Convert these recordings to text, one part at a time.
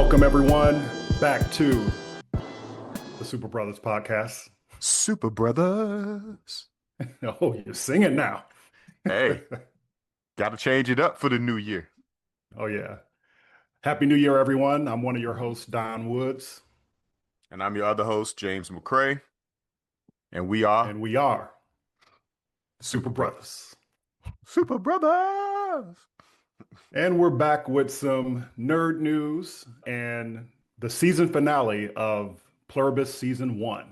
Welcome, everyone, back to the Super Brothers podcast. Super Brothers. Oh, you're singing now. Hey, got to change it up for the new year. Oh, yeah. Happy New Year, everyone. I'm one of your hosts, Don Woods, And I'm your other host, James McCrae, and we are and we are Super Super Brothers. Brothers. Super Brothers. And we're back with some nerd news and the season finale of Pluribus Season 1.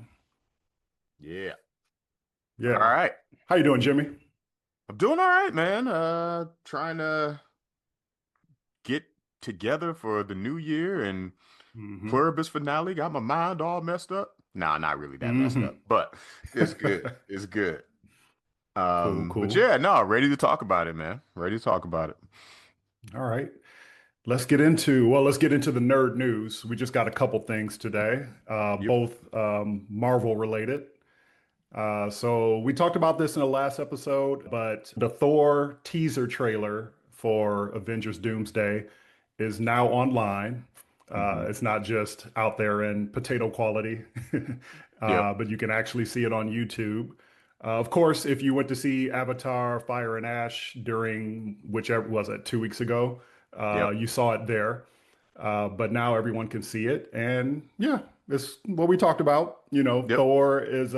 Yeah. All Yeah. right. How you doing, Jimmy? I'm doing all right, man. Trying to get together for the new year and Mm-hmm. Pluribus finale. Got my mind all messed up. Nah, not really that messed Mm-hmm. up, but it's good. It's good. Cool, But cool. yeah, no, ready to talk about it, man. Ready to talk about it. All right. Let's get into the nerd news. We just got a couple things today, Yep. both Marvel related. So we talked about this in the last episode, but the Thor teaser trailer for Avengers Doomsday is now online. Hmm. It's not just out there in potato quality, Yep. but you can actually see it on YouTube. Of course, if you went to see Avatar Fire and Ash during whichever was it 2 weeks ago, Yep. you saw it there. But now everyone can see it. And yeah, it's what we talked about. Yep. Thor is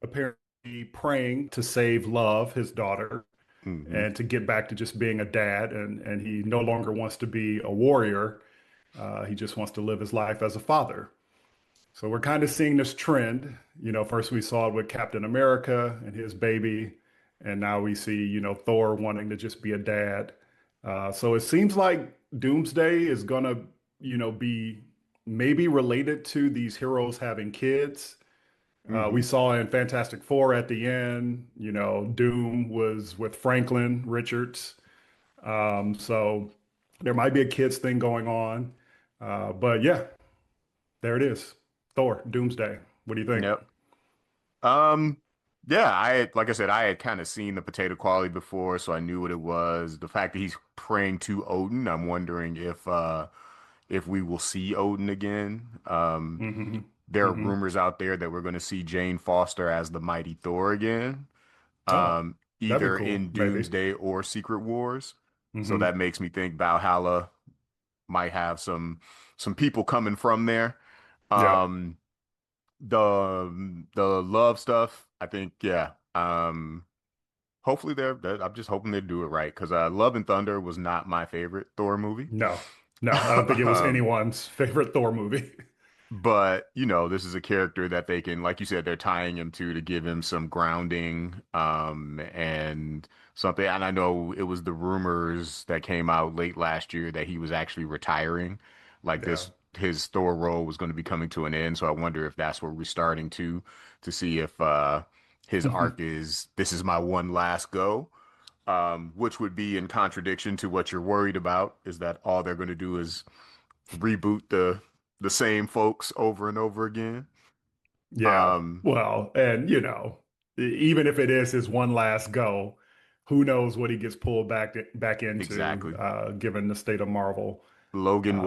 apparently praying to save Love, his daughter, Hmm. and to get back to just being a dad. And he no longer wants to be a warrior. He just wants to live his life as a father. So we're kind of seeing this trend. First we saw it with Captain America and his baby, and now we see, Thor wanting to just be a dad. So it seems like Doomsday is gonna, be maybe related to these heroes having kids. We Hmm. saw in Fantastic Four at the end, Doom was with Franklin Richards. So there might be a kids thing going on. But yeah, there it is. Thor, Doomsday. What do you think? Yep. Um, yeah, like I said, I had kind of seen the potato quality before, so I knew what it was. The fact that he's praying to Odin, I'm wondering if we will see Odin again. Hmm. There are Hmm. rumors out there that we're going to see Jane Foster as the Mighty Thor again, Oh, that'd be either cool, in maybe. Doomsday or Secret Wars. So Hmm. that makes me think Valhalla might have some people coming from there. Yeah. Um, the love stuff, I think, yeah. Hopefully I'm just hoping they do it right because Love and Thunder was not my favorite Thor movie. No, no, I don't think it was Um, anyone's favorite Thor movie. but this is a character that they can, like you said, they're tying him to give him some grounding, and something. And I know it was the rumors that came out late last year that he was actually retiring, like Yeah. this his Thor role was going to be coming to an end. So I wonder if that's where we're starting to see if his arc is this is my one last go, which would be in contradiction to what you're worried about, is that all they're going to do is reboot the same folks over and over again. Yeah. Um, Well, and even if it is his one last go, who knows what he gets pulled back into, exactly. given the state of Marvel. Logan Um,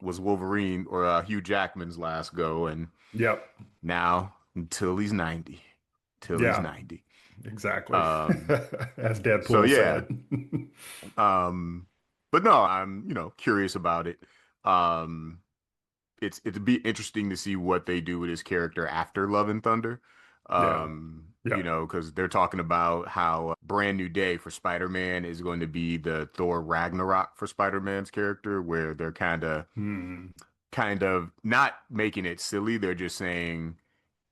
was Wolverine or Hugh Jackman's last go, and yep. now until he's 90, till he's Yeah, 90. exactly. Um, As so Deadpool yeah. said. Um, but no, I'm curious about it. Um, it'd be interesting to see what they do with his character after Love and Thunder. Yeah. Yep. Because they're talking about how Brand New Day for Spider-Man is going to be the Thor Ragnarok for Spider-Man's character, where they're Hmm. kind of not making it silly. They're just saying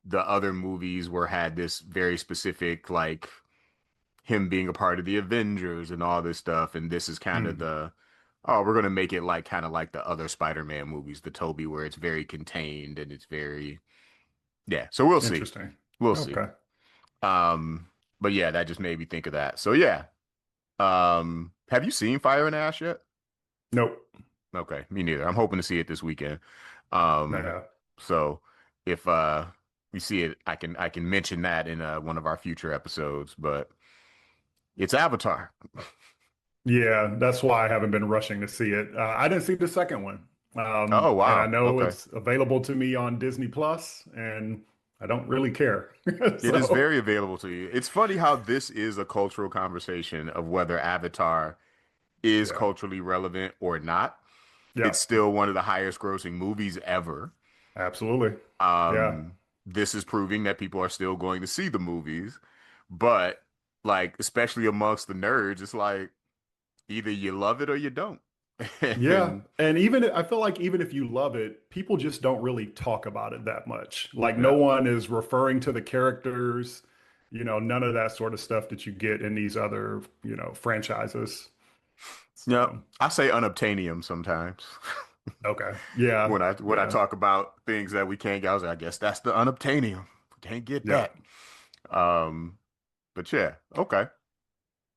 the other movies were had this very specific, like him being a part of the Avengers and all this stuff, and this is kind of Hmm. the oh, we're gonna make it like kind of like the other Spider-Man movies, the Toby, where it's very contained and it's very yeah. So we'll see, Interesting. we'll see. Okay. Um, but yeah, that just made me think of that. So yeah, have you seen Fire and Ash yet? Nope. Okay, me neither. I'm hoping to see it this weekend. Um, Yeah. so if we see it, I can mention that in one of our future episodes. But it's Avatar. Yeah, that's why I haven't been rushing to see it. I didn't see the second one. Oh, And I wow. know Okay. it's available to me on Disney Plus, and I don't really care. It is So, very available to you. It's funny how this is a cultural conversation of whether Avatar is yeah, culturally relevant or not. yeah, It's still one of the highest grossing movies ever. absolutely. Yeah, Um, this is proving that people are still going to see the movies, but like, especially amongst the nerds, it's like either you love it or you don't. yeah. And And even I feel like even if you love it, people just don't really talk about it that much. Like no yeah. one is referring to the characters, none of that sort of stuff that you get in these other, franchises. Yep. So, I say unobtainium sometimes. okay. Yeah, When I yeah, talk about things that we can't get, I was like, I guess that's the unobtainium. We can't get yeah. that. Um, but yeah, okay.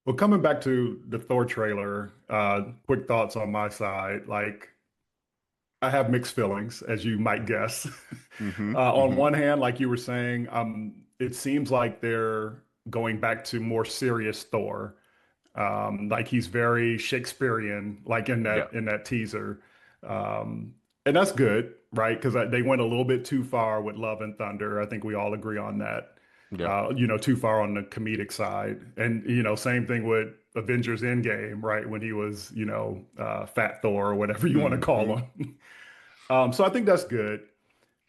Well, coming back to the Thor trailer, quick thoughts on my side. Like, I have mixed feelings, as you might guess. Mm-hmm. On Mm-hmm. one hand, like you were saying, it seems like they're going back to more serious Thor. Like he's very Shakespearean, like in Yeah. that teaser, and that's good, right? Because they went a little bit too far with Love and Thunder. I think we all agree on that. Yeah. Too far on the comedic side, and same thing with Avengers Endgame, right? When he was, Fat Thor or whatever you want to call Mm-hmm. him. So I think that's good.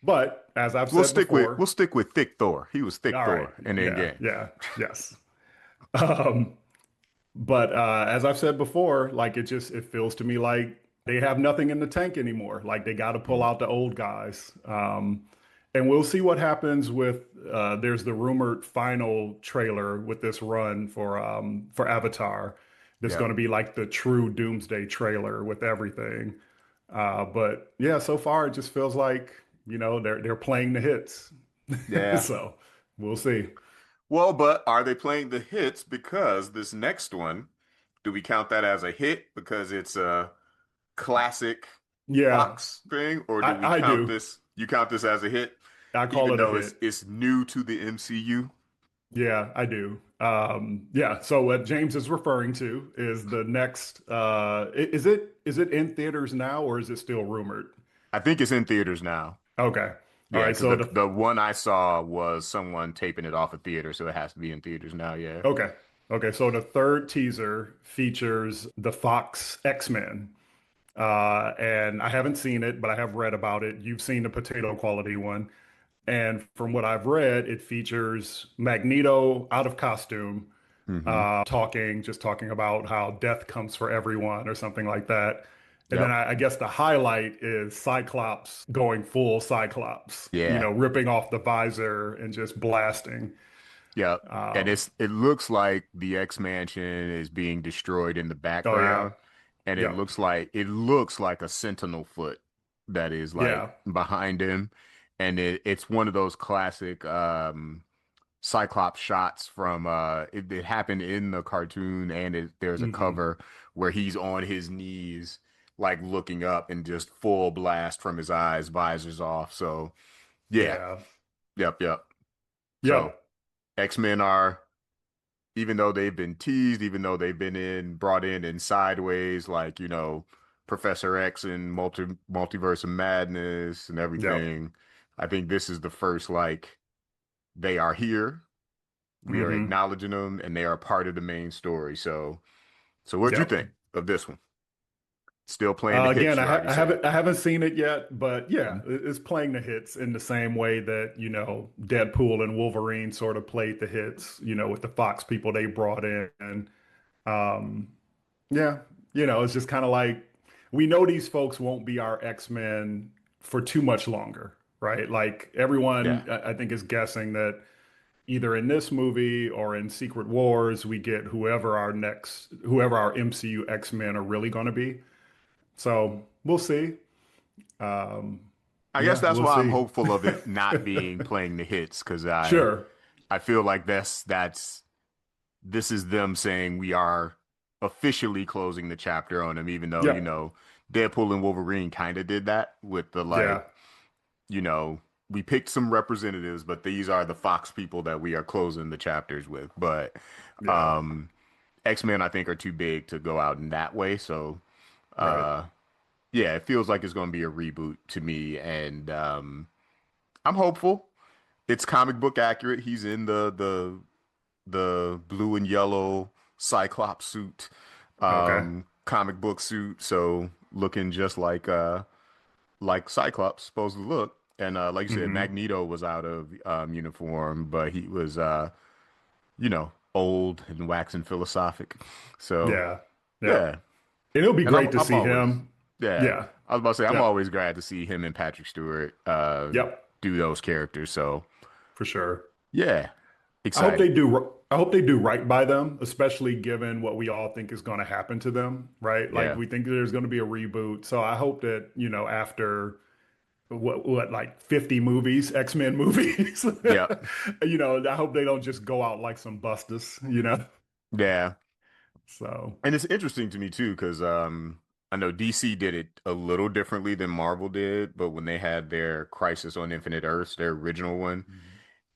But as I've We'll said stick with before, we'll stick with Thick Thor. He was Thick all right, Thor in yeah, Endgame. yeah, yes. Um, But as I've said before, like it feels to me like they have nothing in the tank anymore. Like they got to pull Mm. out the old guys. And we'll see what happens with. There's the rumored final trailer with this run for Avatar. That's Yeah. going to be like the true Doomsday trailer with everything. But yeah, so far it just feels like they're playing the hits. Yeah. So we'll see. Well, but are they playing the hits because this next one, do we count that as a hit because it's a classic Yeah, Fox thing, or do we I count do. this? You count this as a hit, I call even it a though it's hit. it's new to the MCU? Yeah, I do. Yeah. So what James is referring to is the next. Is it in theaters now or is it still rumored? I think it's in theaters now. Okay. All Yeah, right. because So the one I saw was someone taping it off a theater, so it has to be in theaters now. Yeah. okay. Okay. So the third teaser features the Fox X-Men. And I haven't seen it, but I have read about it. You've seen the potato quality one. And from what I've read, it features Magneto out of costume, Hmm. talking about how death comes for everyone or something like that. And then Yep. I guess the highlight is Cyclops going full Cyclops, Yeah. ripping off the visor and just blasting. Yep. And Um, it looks like the X Mansion is being destroyed in the oh yeah, background, and yep, it looks like a Sentinel foot that is like yeah, behind him, and it's one of those classic Cyclops shots from it happened in the cartoon, and there's a hmm, cover where he's on his knees like looking up and just full blast from his eyes, visors off. So yeah, yeah, yep. So yep, X-Men are, even though they've been teased, even though they've been brought in sideways, like, Professor X and Multiverse of Madness and yep, everything. I think this is the first, like, they are here. We are hmm, acknowledging them and they are part of the main story. So what'd you yep. think of this one? Still playing the hits, Again, you already I said. haven't seen it yet, but yeah, Mhm. it's playing the hits in the same way that Deadpool and Wolverine sort of played the hits, with the Fox people they brought in. Um, yeah, it's just kind of like we know these folks won't be our X-Men for too much longer, right? Like Yeah. everyone, I think, is guessing that either in this movie or in Secret Wars, we get whoever our MCU X-Men are really going to be. So we'll see. Um, I guess yeah, that's we'll why I'm see. hopeful of it not being playing the hits, because Sure. I feel like that's this is them saying we are officially closing the chapter on him, even though, Yep. Deadpool and Wolverine kind of did that with the like, Yeah. you know, we picked some representatives, but these are the Fox people that we are closing the chapters with. But Yeah. um X-Men, I think, are too big to go out in that way. So Right. uh yeah, it feels like it's going to be a reboot to me, and I'm hopeful. It's comic book accurate. He's in the blue and yellow Cyclops suit, Okay. comic book suit, so looking just like Cyclops supposed to look. And like you said, Hmm. Magneto was out of uniform, but he was old and waxing philosophic. So Yeah. Yeah. yeah, And it'll be and I'm great to I'm see always him. yeah. Yeah. I was about to say I'm Yep. always glad to see him and Patrick Stewart Yep. do those characters. So For sure. yeah, I hope excited. they do. I hope they do right by them, especially given what we all think is going to happen to them, right? Like Yeah, we think there's going to be a reboot. So I hope that, after what like 50 movies, X-Men movies, yep, I hope they don't just go out like some busters. yeah. So, And it's interesting to me too, because I know DC did it a little differently than Marvel did, but when they had their Crisis on Infinite Earths, their original one, mhm.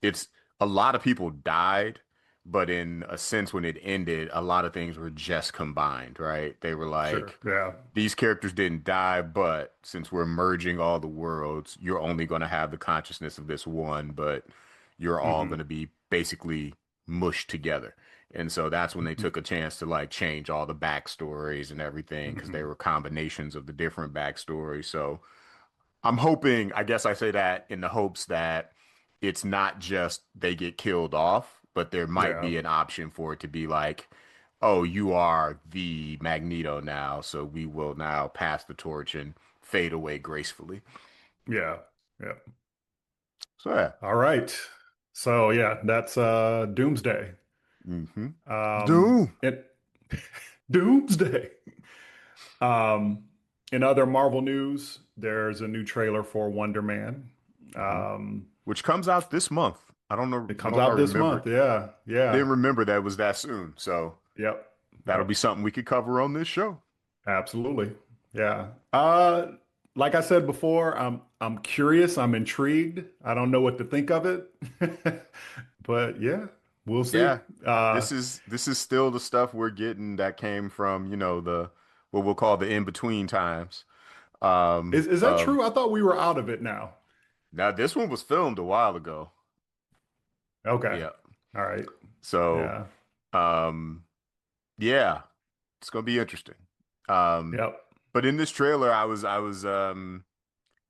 it's a lot of people died, but in a sense, when it ended, a lot of things were just combined, right? They were Sure. like, Yeah. these characters didn't die, but since we're merging all the worlds, you're only going to have the consciousness of this one, but you're all going Hmm. to be basically mushed together. And so that's when they Hmm. took a chance to like change all the backstories and everything because they Hmm. were combinations of the different backstories. So I'm hoping, I guess I say that in the hopes that it's not just they get killed off, but there might Yeah. be an option for it to be like, oh, you are the Magneto now, so we will now pass the torch and fade away gracefully. Yeah. Yeah. So yeah. All right. So yeah, that's Doomsday. Mm-hmm. Um, Doom. it Doomsday. Um, in other Marvel news, there's a new trailer for Wonder Man. Hmm. Um, Which comes out this month. it I don't comes know if I out this remember. month. Yeah, yeah, Didn't remember that it was that soon. So yep, that'll be yep, something we could cover on this show. absolutely. Yeah. Like I said before, I'm curious. I'm intrigued. I don't know what to think of it, but yeah, we'll see. Yeah, this is still the stuff we're getting that came from, the what we'll call the in-between times. Is that Of true? I thought we were out of it now. now this one was filmed a while ago. Okay. Yeah. All right. So, Yeah. um, yeah, it's gonna be interesting. Um, Yep. but in this trailer,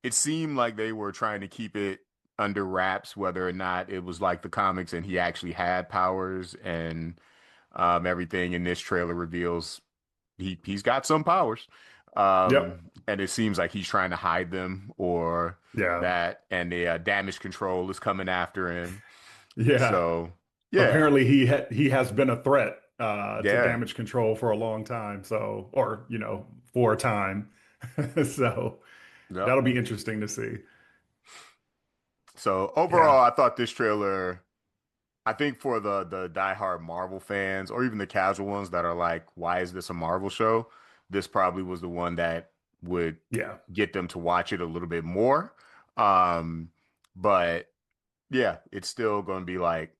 it seemed like they were trying to keep it under wraps, whether or not it was like the comics and he actually had powers and everything in this trailer reveals he's got some powers. Yep. And it seems like he's trying to hide them or Yeah. that, and the damage control is coming after him. Yeah. So yeah, Apparently he has been a threat to yeah, damage control for a long time. So, or, for a time. So yep. that'll be interesting to see. So Yeah. overall, I thought this trailer. I think for the diehard Marvel fans or even the casual ones that are like, why is this a Marvel show? This probably was the one that would Yeah. get them to watch it a little bit more. Um, but yeah, it's still going to be like,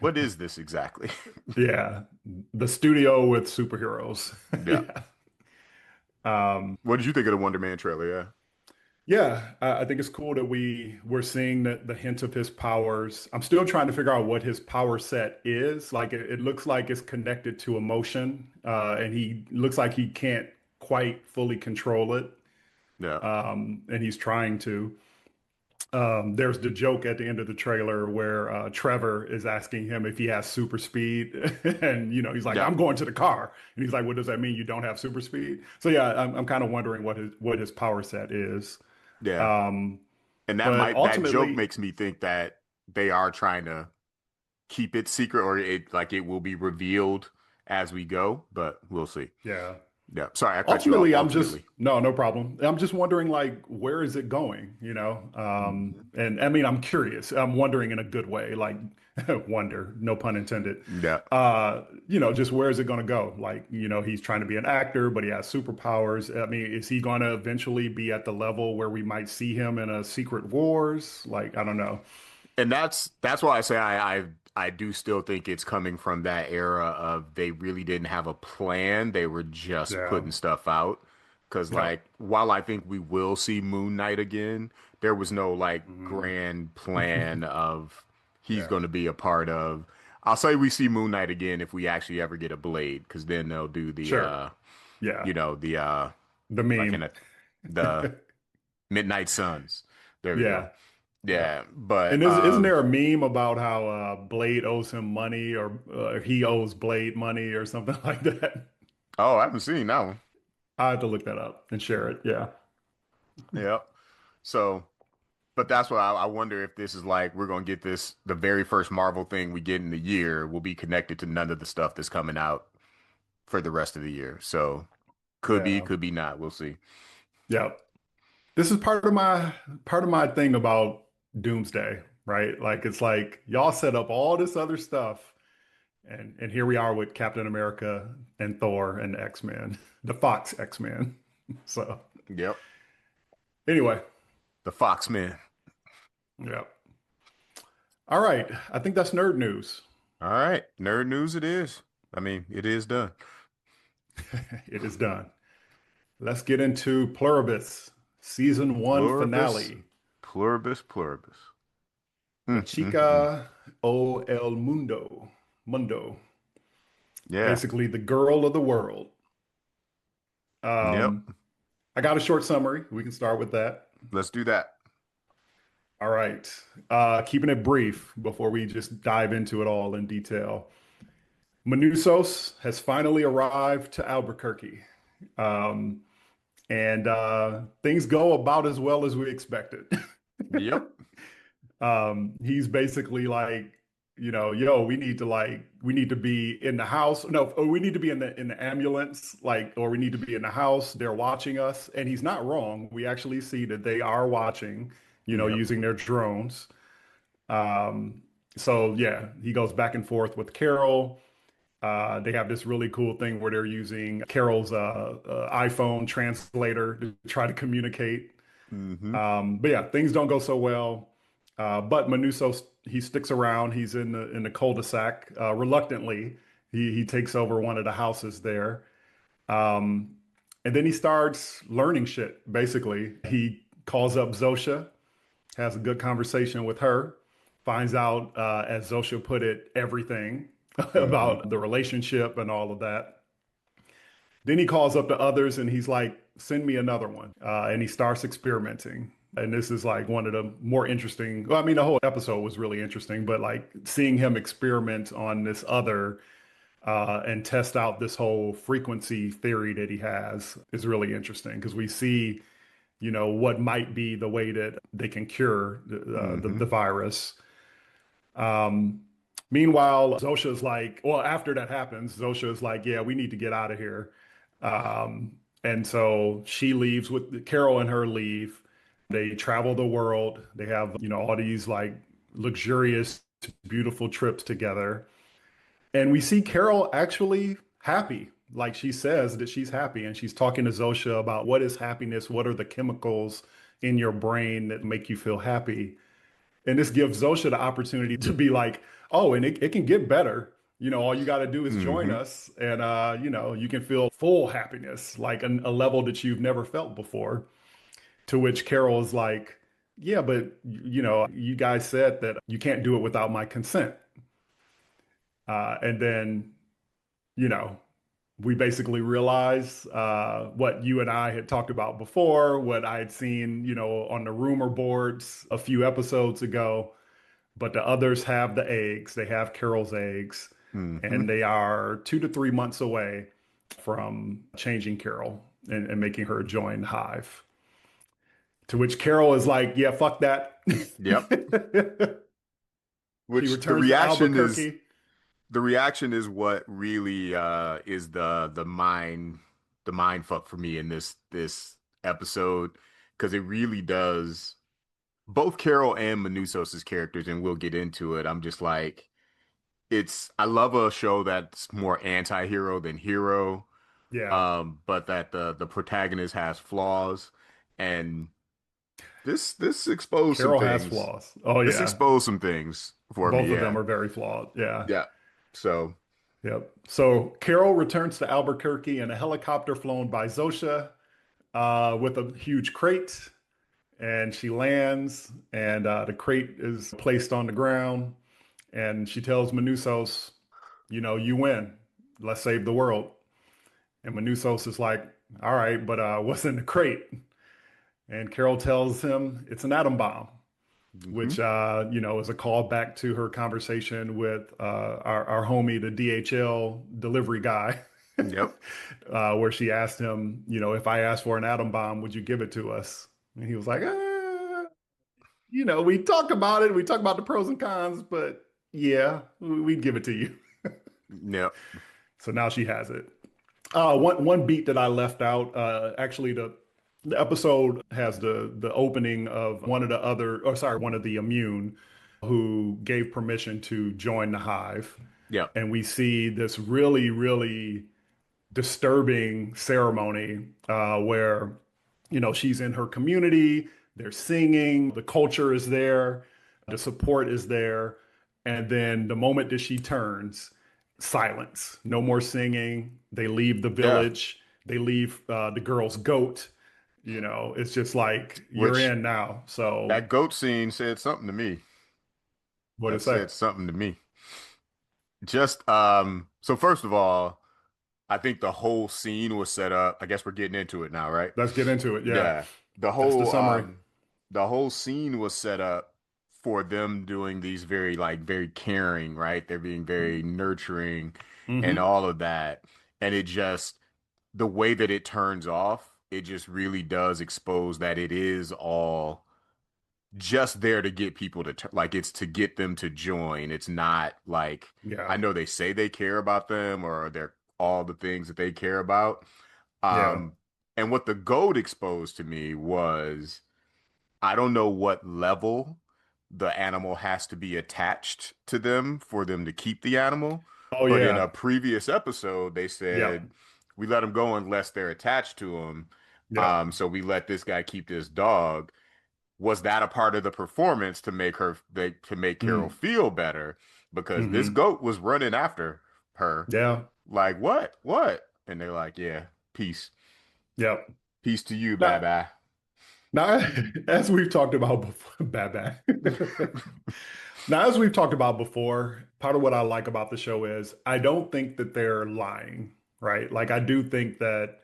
what is this exactly? Yeah. The studio with superheroes. Yeah. Yeah. Um, What did you think of the Wonder Man trailer? Yeah. Yeah, I think it's cool that we're seeing the hint of his powers. I'm still trying to figure out what his power set is. Like it looks like it's connected to emotion, and he looks like he can't quite fully control it, Yeah. and he's trying to. There's the joke at the end of the trailer where Trevor is asking him if he has super speed, and he's like, Yeah. "I'm going to the car," and he's like, "What does that mean? You don't have super speed?" So yeah, I'm kind of wondering what his power set is. Yeah. Um, And but that joke ultimately, makes me think that they are trying to keep it secret or it will be revealed as we go, but we'll see. yeah. Yeah. Sorry, I cut you off. Ultimately, I'm just Ultimately. no, no problem. I'm just wondering, like, where is it going? Mhm. And I mean, I'm curious. I'm wondering in a good way, like wonder, no pun intended. Yeah. Just where is it going to go? Like, he's trying to be an actor, but he has superpowers. I mean, is he going to eventually be at the level where we might see him in a Secret Wars? Like, I don't know. And that's why I say I do still think it's coming from that era of they really didn't have a plan. They were just Yeah. putting stuff out. Because Yep. like while I think we will see Moon Knight again, there was no like Mhm. grand plan of he's Yeah. going to be a part of. I'll say we see Moon Knight again if we actually ever get a Blade, because then they'll do the Sure. Yeah. the The like meme. the Midnight Suns. There we go. Yeah. Yeah. Yeah, but And isn't there a meme about how Blade owes him money or he owes Blade money or something like that? oh, I haven't seen that one. I have to look that up and share it. Yeah. Yeah. So, but that's why I wonder if this is like we're gonna get this the very first Marvel thing we get in the year will be connected to none of the stuff that's coming out for the rest of the year. So Yeah. could be not. We'll see. Yeah. This is part of my thing about Doomsday, right? Like it's like y'all set up all this other stuff and here we are with Captain America and Thor and X-Men, the Fox X-Men. So Yep. anyway, The Foxmen. yeah. All right. I think that's nerd news. All right. Nerd news it is. I mean, it is done. It is done. Let's get into Pluribus, season one Pluribus, finale. pluribus. La Mm. chica o el mundo, Yeah. basically the girl of the world. Yep. Um, I got a short summary. We can start with that. Let's do that. All right. Keeping it brief before we just dive into it all in detail. Manousos has finally arrived to Albuquerque. Um, and things go about as well as we expected. Yep. He's basically like, yo, we need to be in the house. No, or we need to be in the ambulance, like, or we need to be in the house. They're watching us, and he's not wrong. We actually see that they are watching, Yep. using their drones. Um, so yeah, he goes back and forth with Carol. They have this really cool thing where they're using Carol's iPhone translator to try to communicate. Hmm. But yeah, things don't go so well. But Manuso, he sticks around. He's in the cul-de-sac. Reluctantly, he takes over one of the houses there. Um, and then he starts learning shit, basically. He calls up Zosha, has a good conversation with her, finds out, as Zosha put it, everything Hmm. about the relationship and all of that. Then he calls up the others and he's like, send me another one. And he starts experimenting. And this is like one of the more interesting. Well, I mean, the whole episode was really interesting, but like seeing him experiment on this other and test out this whole frequency theory that he has is really interesting because we see, what might be the way that they can cure the Hmm. virus. Um, Meanwhile, Zosha's like, well, after that happens, Zosha's like, yeah, we need to get out of here. And so she leaves with Carol and her leave. They travel the world. They have, all these like luxurious, beautiful trips together. And we see Carol actually happy. Like she says that she's happy and she's talking to Zosha about what is happiness? What are the chemicals in your brain that make you feel happy? And this gives Zosha the opportunity to be like, oh, and it can get better. All you got to do is join Hmm. us and, you can feel full happiness, like a level that you've never felt before. To which Carol is like, yeah, but, you guys said that you can't do it without my consent. And then, you know, we basically realize what you and I had talked about before, what I had seen, on the rumor boards a few episodes ago. But the others have the eggs. They have Carol's eggs, and Hmm. they are 2 to 3 months away from changing Carol and making her join the Hive. To which Carol is like, yeah, fuck that. Yep. She Which returns to Albuquerque. the reaction is what really is the mind fuck for me in this episode because it really does both Carol and Manusos's characters, and we'll get into it. I'm just like I love a show that's more anti-hero than hero, Yeah, but that the protagonist has flaws, and this exposed some Carol has things. flaws. Oh, This yeah. exposed some things for me, Both of them yeah. are very flawed. Yeah. Yeah. So, Yep. So Carol returns to Albuquerque in a helicopter flown by Zosha. with a huge crate, and she lands, and the crate is placed on the ground, and she tells Manousos, you win. Let's save the world. And Manousos is like, all right, but what's in the crate? And Carol tells him it's an atom bomb, Hmm. which is a callback to her conversation with our homie, the DHL delivery guy, Yep. where she asked him, if I asked for an atom bomb, would you give it to us? And he was like, we talked about it. We talked about the pros and cons, but yeah, we'd give it to you. Yep. So now she has it. One beat that I left out. Actually, the episode has the opening of one of the immune who gave permission to join the hive, Yep. and we see this really, really disturbing ceremony where she's in her community, they're singing, the culture is there, the support is there, and then the moment that she turns, silence, no more singing. They leave the Yeah. village, they leave the girl's goat. It's just like you're Which in now. So that goat scene said something to me. what did it That say? said something to me. Just so first of all, I think the whole scene was set up. I guess we're getting into it now, right? Let's get into it. Yeah, Yeah. The that's the whole summary. the whole scene was set up for them doing these very caring, right? They're being very nurturing and Mm-hmm. all of that. And it just the way that it turns off, it just really does expose that it is all just there to get people to like it's to get them to join. It's not like I Yeah, know they say they care about them or they're all the things that they care about. yeah. Um, and what the goat exposed to me was I don't know what level the animal has to be attached to them for them to keep the animal. Oh But in a yeah. previous episode, they Yep. said we let them go unless they're attached to him. Yep. So we let this guy keep this dog. Was that a part of the performance to to make Carol Mm. feel better? Because this Mm-hmm. goat was running after her, Yeah. like what, what? And they're like, yeah, peace, Yep. peace to you, bye Now, bye. now, as we've talked about before, bad, bad. Now, as we've talked about before, part of what I like about the show is I don't think that they're lying, right? Like I think that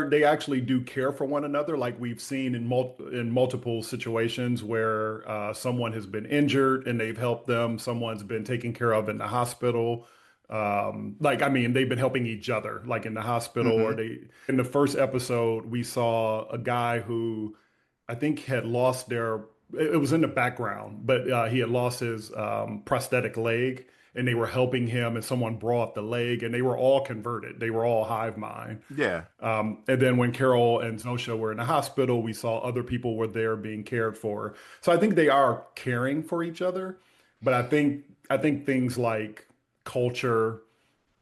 they actually do care for one another, like we've seen in multiple situations where someone has been injured and they've helped them, someone's been taken care of in the hospital. Like I mean, they've been helping each other, like in the hospital, or Hmm. they in the first episode we saw a guy who I think had lost it was in the background, but he had lost his prosthetic leg and they were helping him and someone brought the leg and they were all converted. They were all hive mind. Yeah, And then when Carol and Zosha were in the hospital, we saw other people were there being cared for. So I think they are caring for each other. But I think things like culture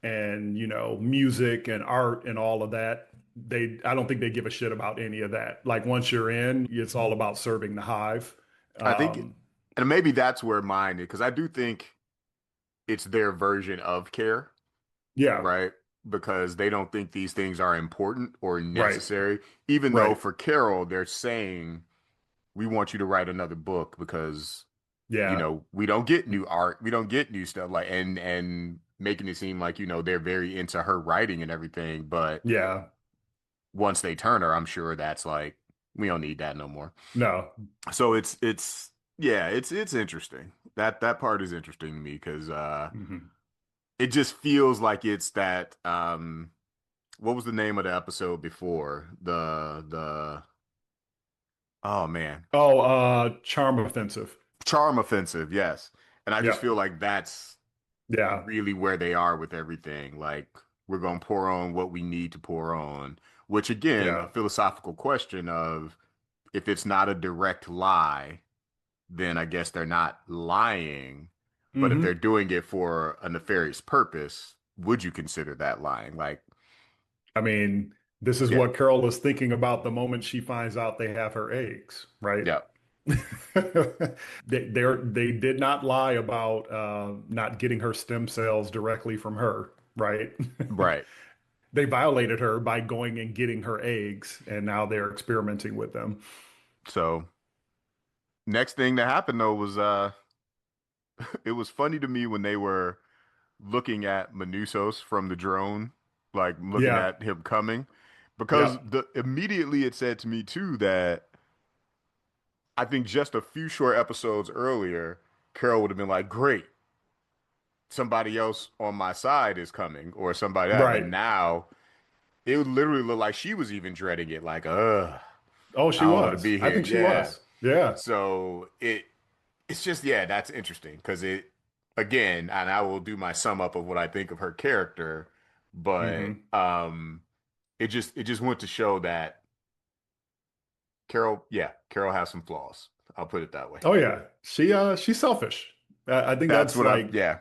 and music and art and all of that, I don't think they give a shit about any of that. Like once you're in, it's all about serving the hive. I think, um and maybe that's where mine is because I do think it's their version of care, yeah, right? Because they don't think these things are important or right, necessary, even though right, for Carol, they're saying, we want you to write another book because, yeah, we don't get new art, we don't get new stuff like, and making it seem like, they're very into her writing and everything. But yeah, once they turn her, I'm sure that's like, we don't need that no more. no, So yeah, it's interesting. That part is interesting to me because hmm, it just feels like it's that what was the name of the episode before? The oh man. oh, charm offensive, Charm offensive, yes. And I just yeah, feel like that's yeah, really where they are with everything. Like we're gonna pour on what we need to pour on, which again, a yeah, philosophical question of if it's not a direct lie, then I guess they're not lying. But if they're hmm. doing it for a nefarious purpose, would you consider that lying? Like, I mean, this is yeah, what Carol is thinking about the moment she finds out they have her eggs, right? yeah, They did not lie about not getting her stem cells directly from her, right? right. they violated her by going and getting her eggs, and now they're experimenting with them. So next thing that happened though was it was funny to me when they were looking at Manousos from the drone, like looking Yeah, at him coming, because yeah, the immediately it said to me too that I think just a few short episodes earlier, Carol would have been like, "Great, somebody else on my side is coming," or somebody that. But right. now it would literally look like she was even dreading it, like, Oh, I she don't want to was. be I here." think she Yeah. was. Yeah. So it's just yeah, that's interesting because it again, and I will do my sum up of what I think of her character, but Hmm. it just went to show that Carol, yeah, Carol has some flaws. I'll put it that way. Oh yeah, she's selfish. I think That's that's what I like yeah.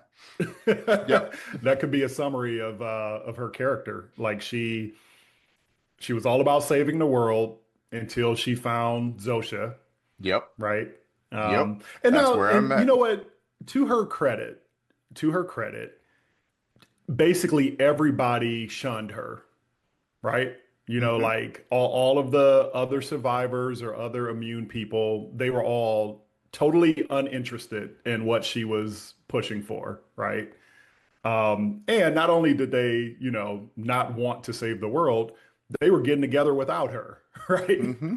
Yep. that could be a summary of her character. Like she was all about saving the world until she found Zosha, Yep. right? Yep. And That's now, where I'm and you at. know what? To her credit, to her credit, basically everybody shunned her, right? You know, Hmm. like all of the other survivors or other immune people, they were all totally uninterested in what she was pushing for, right? And not only did they, not want to save the world, they were getting together without her, right? Hmm.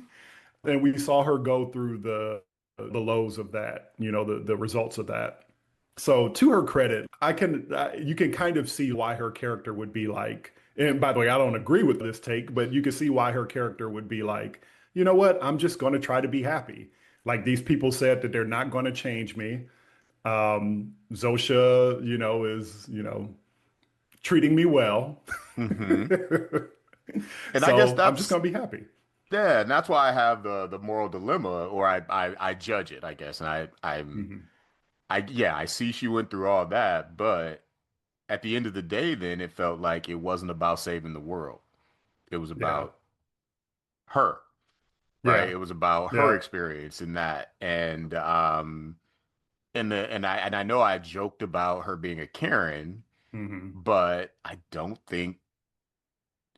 And we saw her go through the lows of that, the results of that. So to her credit, you can kind of see why her character would be like, and by the way, I don't agree with this take, but you can see why her character would be like, you know what? I'm just going to try to be happy. Like these people said that they're not going to change me. Zosha, is, treating me well. Hmm. And I guess So I'm just that's going to be happy. yeah, and that's why I have the moral dilemma, or I judge it, I guess. And Hmm. yeah, I see she went through all that, but at the end of the day, then it felt like it wasn't about saving the world. It was Yeah. about her, right? Yeah. It was about her Yeah. experience in that. And I know I joked about her being a Karen, Hmm. but I don't think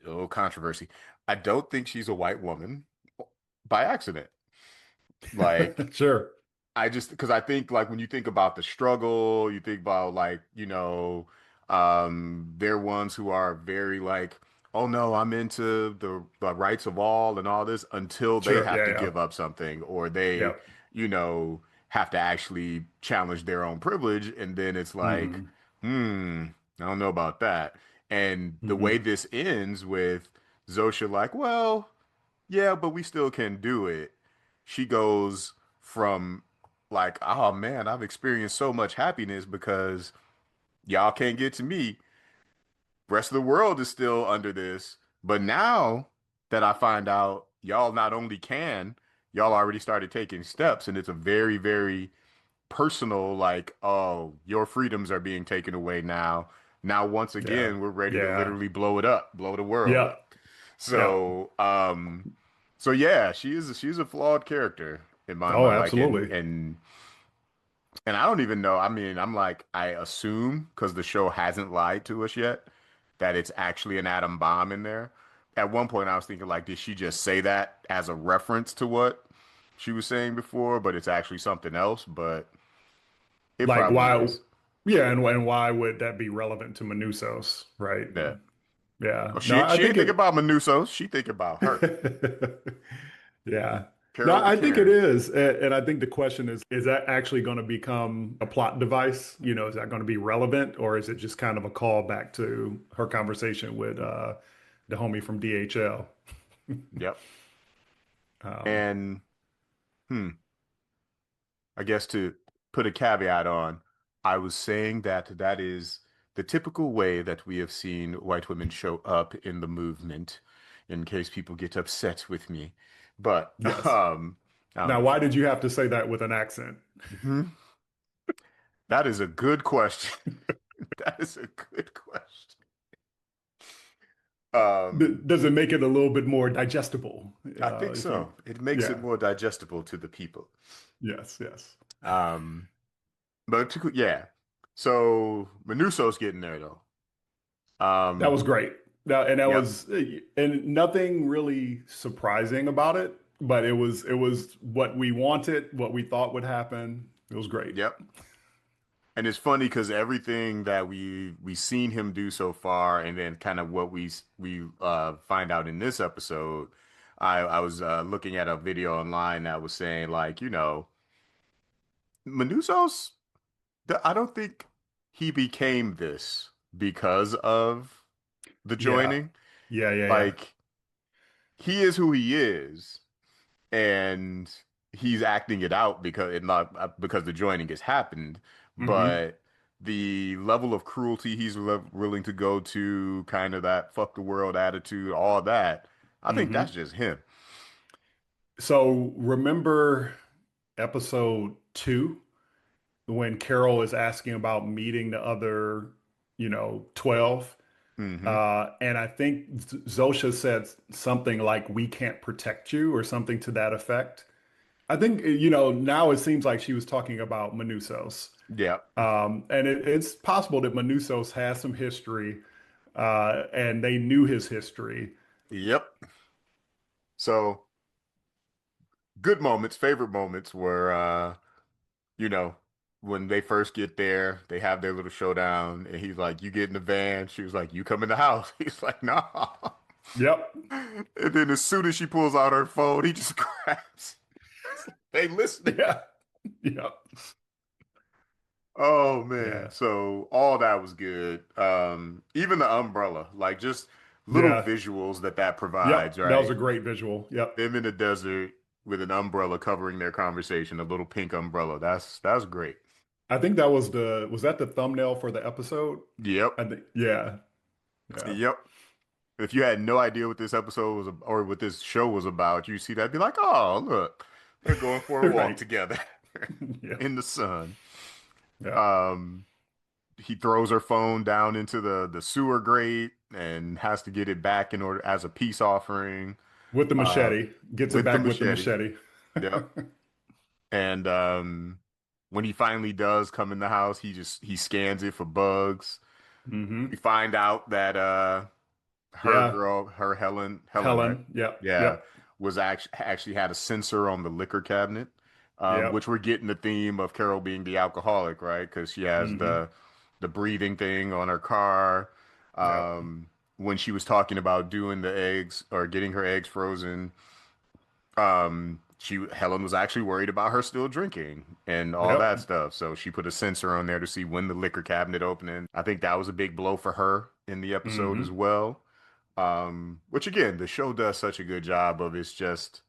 oh controversy. I don't think she's a white woman by accident. Like Sure. I just because I think like when you think about the struggle, you think about like, they're ones who are very like, oh no, I'm into the rights of all and all this until they Sure. have Yeah. to Yeah. give up something or they, Yeah. you know, have to actually challenge their own privilege. And then it's like, Hmm. hmm, I don't know about that. And the way Hmm. this ends with Zosha like, well, yeah, but we still can do it. She goes from like, oh man, I've experienced so much happiness because y'all can't get to me. Rest of the world is still under this. But now that I find out y'all not only can, y'all already started taking steps, and it's a very, very personal, like, oh, your freedoms are being taken away now. Now, once Yeah. again, we're ready to Yeah. literally blow it up, blow the world Yeah. up. Yeah. So, so yeah, she's a flawed character in my Oh, mind. Like, and absolutely. and and I don't even know. I mean, I'm like, I assume because the show hasn't lied to us yet that it's actually an atom bomb in there. At one point, I was thinking, like, did she just say that as a reference to what she was saying before, but it's actually something else? But it Like probably why? is. Yeah, and why would that be relevant to Manousos, right? Yeah. Yeah. Well, No, I she think ain't thinking it. about Manousos. She thinking about her, Yeah. No, Carol the I think it Karen. is. And I think the question is that actually going to become a plot device? Is that going to be relevant or is it just kind of a callback to her conversation with the homie from DHL? Yep. Um, And hmm. I guess to put a caveat on, I was saying that that is the typical way that we have seen white women show up in the movement, in case people get upset with me. But yes. I don't Now, know. why did you have to say that with an accent? Mhm. That is a good question. That is a good question. Um, Does it make it a little bit more digestible? I think If you, so. It makes it yeah, more digestible to the people. yes, yes. Um, yeah. So Manuso's getting there though. That was Um, great. No, and that Yep. was and nothing really surprising about it, but it was what we wanted, what we thought would happen. It was great. Yep. And it's funny because everything that we seen him do so far, and then kind of what we find out in this episode, I was looking at a video online that was saying like, Manousos, I don't think he became this because of the Yeah. joining. Yeah, yeah, yeah. Like he is who he is, and he's acting it out because it not because the joining has happened, Hmm. but the level of cruelty he's willing to go to, kind of that fuck the world attitude, all that, I think that's Hmm. just him. So remember episode 2 when Carol is asking about meeting the other, 12. Hmm. And I think Zosha said something like, "We can't protect you," or something to that effect. I think, now it seems like she was talking about Manousos. Yep. And it's possible that Manousos has some history, and they knew his history. Yep. So good moments, favorite moments were you know, when they first get there, they have their little showdown, and he's like, "You get in the van." She was like, "You come in the house." He's like, "No." Yep. And then as soon as she pulls out her phone, he just grabs. They listening. Yeah. Yep. Oh man. Yeah. So all that was good. Even the umbrella, like just little Yeah. visuals that provides, Yep. That was right? a great visual. Yep. Them in the desert with an umbrella covering their conversation, a little pink umbrella. That's great. I think was that the thumbnail for the episode? Yep. I think, yeah. Yeah. Yep. If you had no idea what this episode was or what this show was about, you see that, be like, oh, look, they're going for a walk Right. together Yeah. in the sun. Yeah. Um, he throws her phone down into the sewer grate and has to get it back in order as a peace offering. With the Uh, machete. Gets it with the back with the machete. machete. Yep. And when he finally does come in the house, he scans it for bugs. We Hmm. find out that her Yeah. girl, her Helen, right? Helen. Yep. Yeah, Yep. was actually had a sensor on the liquor cabinet, which Yep. we're getting the theme of Carol being the alcoholic, right? Because she has Hmm. the breathing thing on her car. Yep. When she was talking about doing the eggs or getting her eggs frozen, she Helen was actually worried about her still drinking and all Yep. that stuff. So she put a sensor on there to see when the liquor cabinet opening. I think that was a big blow for her in the episode as Hmm. well. Which again, the show does such a good job of. It's just,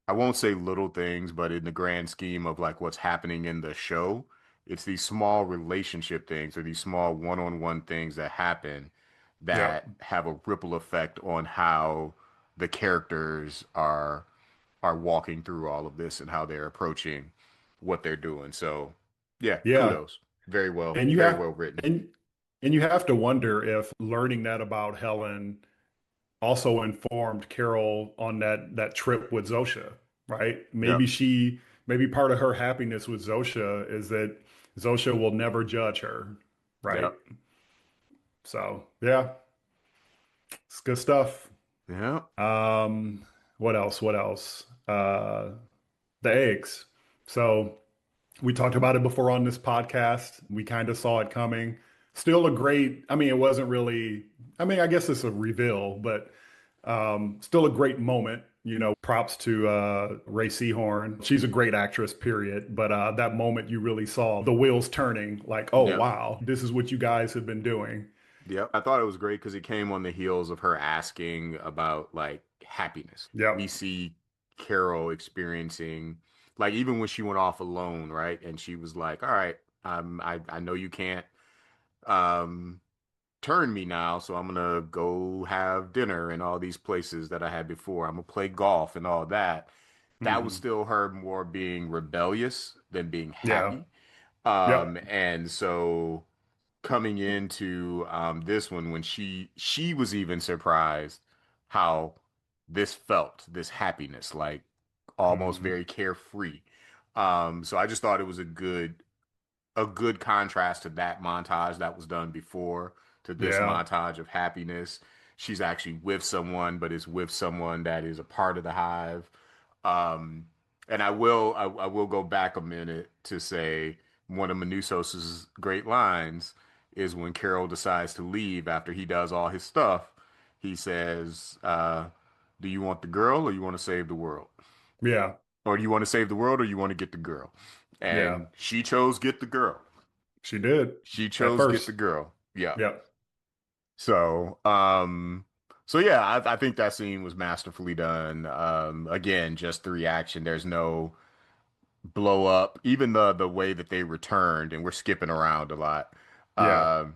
I won't say little things, but in the grand scheme of like what's happening in the show, it's these small relationship things or these small one-on-one things that happen Yep. that have a ripple effect on how the characters are walking through all of this and how they're approaching what they're doing. So, yeah, Yeah. kudos. And you Very have well written. and and you have to wonder if learning that about Helen also informed Carol on that trip with Zosha, right? Yep. Maybe part of her happiness with Zosha is that Zosha will never judge her, right? Yep. So, yeah, it's good stuff. Yep. What else? What else? The eggs. So we talked about it before on this podcast. We kind of saw it coming. Still a great, I mean, it wasn't really, I mean, I guess it's a reveal, but still a great moment. Props to Ray Seahorn. She's a great actress, period. But that moment you really saw the wheels turning, like, oh, Yep. wow, this is what you guys have been doing. Yep. I thought it was great because it came on the heels of her asking about like happiness. We Yep. see Carol experiencing, like, even when she went off alone, right? And she was like, all right, I know you can't um turn me now, so I'm gonna go have dinner in all these places that I had before. I'm gonna play golf and all that. That was Hmm. still her more being rebellious than being Yeah. happy. Yep. And so coming into this one, when she was even surprised how this felt, this happiness, like almost Hmm. very carefree. So I just thought it was a good contrast to that montage that was done before. to this Yeah. montage of happiness. She's actually with someone, but is with someone that is a part of the hive. Um, and I will go back a minute to say one of Manusos's great lines is when Carol decides to leave after he does all his stuff. He says, "Do you want the girl or you want to save the world? Yeah. Or do you want to save the world or you want to get the girl?" Yeah. And she chose get the girl. She did She at chose get the first. girl. Yeah. Yep. So, so yeah, I think that scene was masterfully done. Again, just the reaction. There's no blow up. Even the way that they returned, and we're skipping around a lot. Yeah. Um,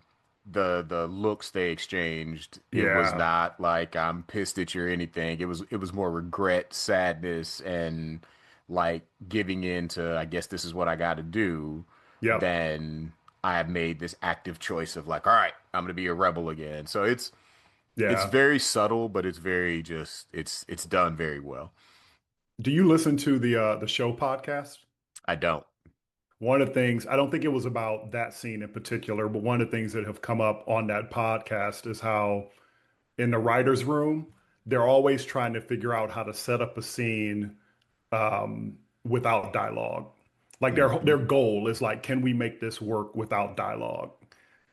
the looks they exchanged, it was Yeah. not like I'm pissed at you or anything. It was more regret, sadness, and like giving in to I guess this is what I got to do. Yep. Than I have made this active choice of like, all right, I'm gonna be a rebel again. So it's Yeah. very subtle, but it's very just it's done very well. Do you listen to the show podcast? I don't. One of the things, I don't think it was about that scene in particular, but one of the things that have come up on that podcast is how in the writer's room, they're always trying to figure out how to set up a scene without dialogue. Like their Hmm. goal is like, can we make this work without dialogue?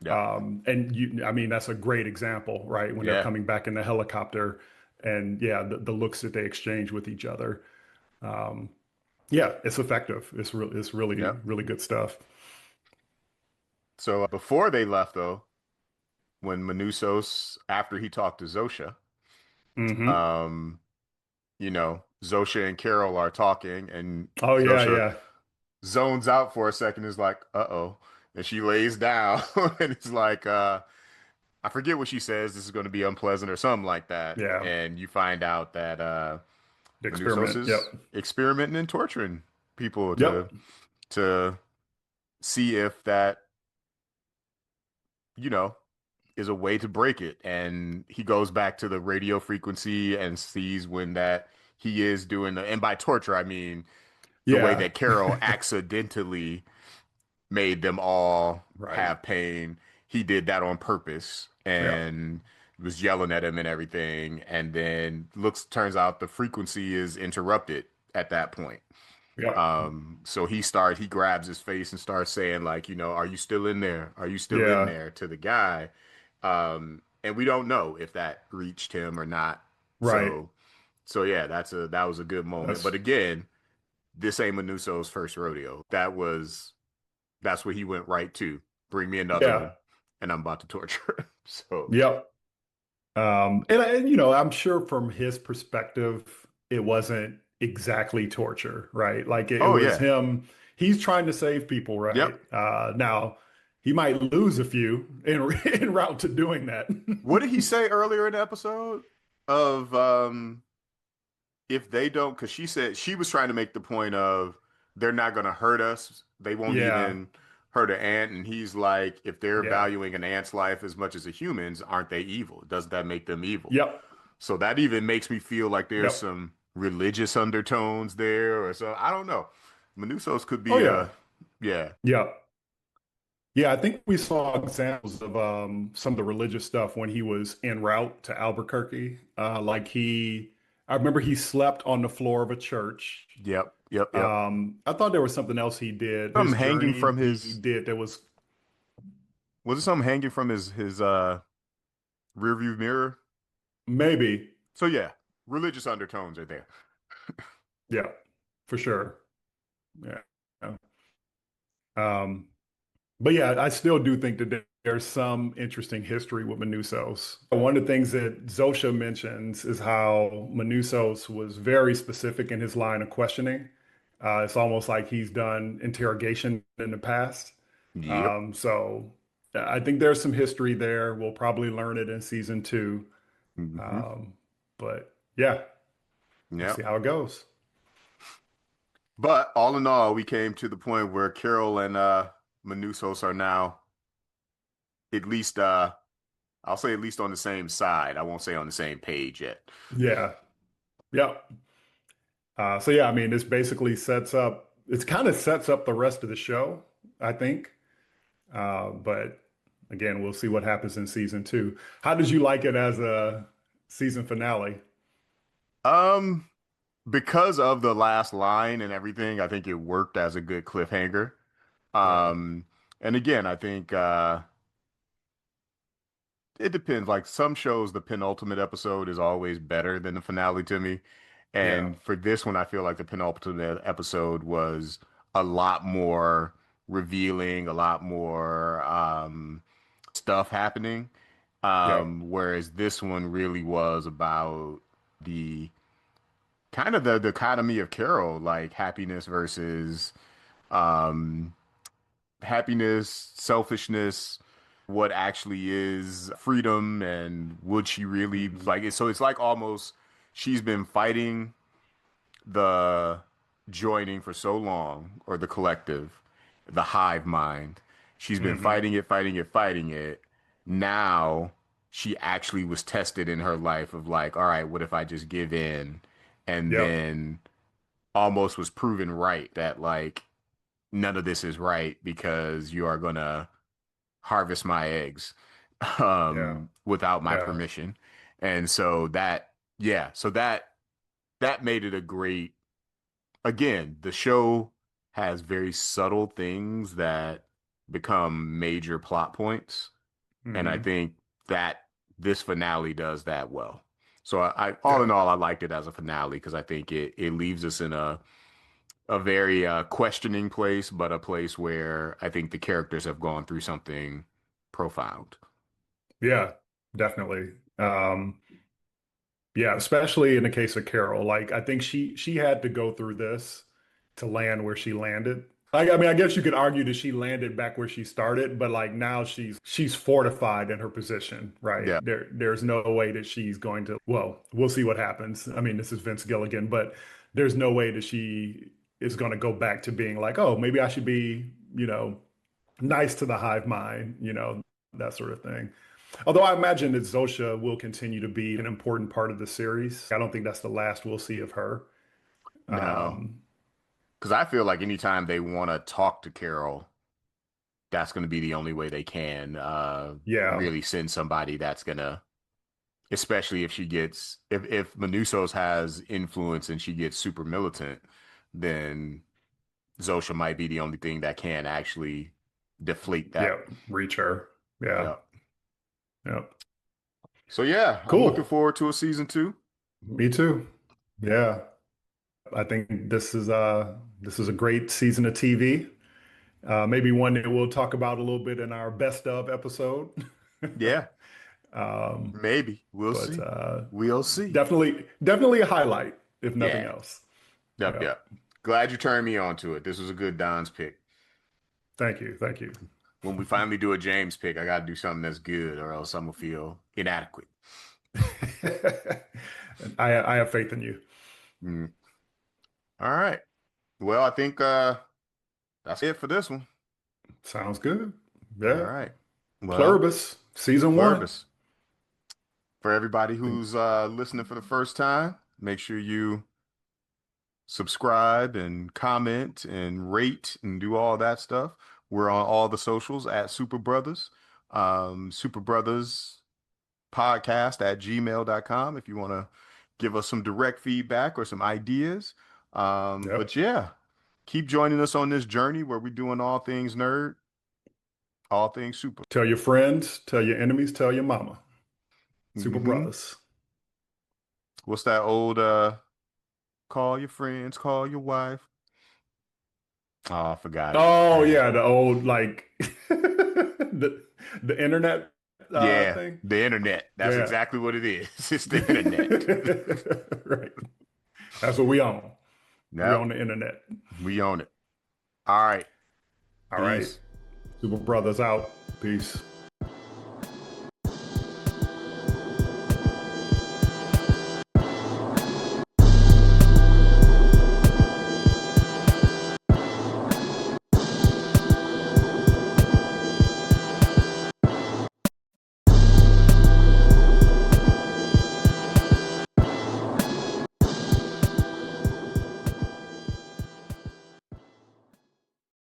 Yeah. And you, I mean, that's a great example, right? When they're Yeah. coming back in the helicopter, and yeah, the looks that they exchange with each other. Yeah, it's effective. It's really, Yeah. really good stuff. So before they left, though, when Manousos, after he talked to Zosha, Hmm. um, Zosha and Carol are talking, and Oh yeah, Zosha yeah, zones out for a second, is like, uh-oh. And she lays down, and it's like, I forget what she says, this is going to be unpleasant or something like that. yeah. And you find out that The Manousos experiment. Yep, is experimenting and torturing people yep, to see if that, you know, is a way to break it. And he goes back to the radio frequency and sees when that he is doing and by torture, I mean the way yeah. that Carol accidentally made them all Right. have pain. He did that on purpose Yep, and was yelling at him and everything. And then turns out the frequency is interrupted at that point. yep, So he grabs his face and starts saying like, are you still in there? Are you still in yeah. there to the guy? And we don't know if that reached him or not. Right. So yeah, that was a good moment. But That's again, this ain't Manuso's first rodeo. That's what he went right to. Bring me another yeah. one, and I'm about to torture him. So Yep. And I'm sure from his perspective, it wasn't exactly torture, right? Like it oh was yeah. him. He's trying to save people, right? Yep. Now he might lose a few en route to doing that. What did he say earlier in the episode of if they don't, because she said she was trying to make the point of they're not going to hurt us. They won't Yeah. even hurt an ant. And he's like, if they're Yeah. valuing an ant's life as much as a human's, aren't they evil? Doesn't that make them evil? Yep. So that even makes me feel like there's Yep. some religious undertones there or so. I don't know. Manusos could Oh be yeah. yeah. Yeah. Yeah, I think we saw examples of some of the religious stuff when he was en route to Albuquerque. I remember he slept on the floor of a church. Yep. Yep. Yep. I thought there was something else he did. His Something hanging journey from he his did that was was it something hanging from his rear view mirror? maybe, So yeah, religious undertones are there. yeah, for sure. Yeah. Um, but yeah, I still do think that there's some interesting history with Manousos. One of the things that Zosha mentions is how Manousos was very specific in his line of questioning. It's almost like he's done interrogation in the past. Yep. So I think there's some history there. We'll probably learn it in season two. Hmm. Um, but yeah, we'll see Yep. how it goes. But all in all, we came to the point where Carol and Manousos are now at least I'll say at least on the same side. I won't say on the same page yet. Yeah. Yeah. So yeah, I mean, this basically it kind of sets up the rest of the show, I think. But again, we'll see what happens in season two. How did you like it as a season finale? Um, because of the last line and everything, I think it worked as a good cliffhanger. Yeah. Um, and again, I think it depends. Like some shows, the penultimate episode is always better than the finale to me. Yeah. And for this one, I feel like the penultimate episode was a lot more revealing, a lot more stuff happening. Yep. Whereas this one really was about the kind of the dichotomy of Carol, like um happiness, selfishness, what actually is freedom, and would she really Hmm. like it? So it's like almost she's been fighting the joining for so long, or the collective, the hive mind. She's been Hmm. fighting it, fighting it, fighting it. Now she actually was tested in her life of like, all right, what if I just give in? And Yep. then almost was proven right that like none of this is right because you are gonna harvest my eggs Yeah. without my Yeah. permission. And so that yeah, so that made it a great again, the show has very subtle things that become major plot points. And I Hmm. think that this finale does that well. So I all in Yeah. all, I liked it as a finale because I think it leaves us in a very questioning place, but a place where I think the characters have gone through something profound. Yeah. Definitely. Yeah, especially in the case of Carol. Like I think she had to go through this to land where she landed. I mean, I guess you could argue that she landed back where she started, but like now she's fortified in her position, right? Yeah. There's no way that she's going to, well, we'll see what happens. I mean, this is Vince Gilligan, but there's no way that she is going to go back to being like, oh, maybe I should be, nice to the hive mind, that sort of thing. Although I imagine that Zosha will continue to be an important part of the series. I don't think that's the last we'll see of her. No, Um, because I feel like anytime they want to talk to Carol, that's going to be the only way they can yeah, really send somebody that's going to, especially if she gets, if Manousos has influence and she gets super militant, then Zosha might be the only thing that can actually deflate yeah, that. reach her. Yeah, Yeah. yeah. So yeah, I'm looking Cool. forward to a season two. Me too. Yeah. I think this is a great season of TV. Maybe one that we'll talk about a little bit in our best of episode. Yeah, Um, maybe. We'll but see. We'll see. definitely a highlight, if nothing Yeah. else. Yep, Yeah. yep. Glad you turned me on to it. This was a good Don's pick. Thank you. Thank you. When we finally do a James pick, I got to do something that's good, or else I'm gonna feel inadequate. I have faith in you. Mm. All right. Well, I think that's it for this one. Sounds good. All Yeah. right. Well, Pluribus, season one. Pluribus. For everybody Think- who's listening for the first time, make sure you subscribe and comment and rate and do all that stuff. We're on all the socials at Super Brothers. Super Brothers podcast at gmail.com if you want to give us some direct feedback or some ideas. But Yep. yeah, keep joining us on this journey where we're doing all things nerd, all things super. Tell your friends, tell your enemies, tell your mama. Super Hmm. brothers. What's that old call your friends, call your wife? Oh, I forgot it. Oh Dang. yeah, the old like the internet Yeah, thing. the internet. That's Yeah. exactly what it is. It's the internet. Right. That's what we own. We Yep, own the internet. we own it. All right. All right. Peace. Super brothers out. Peace.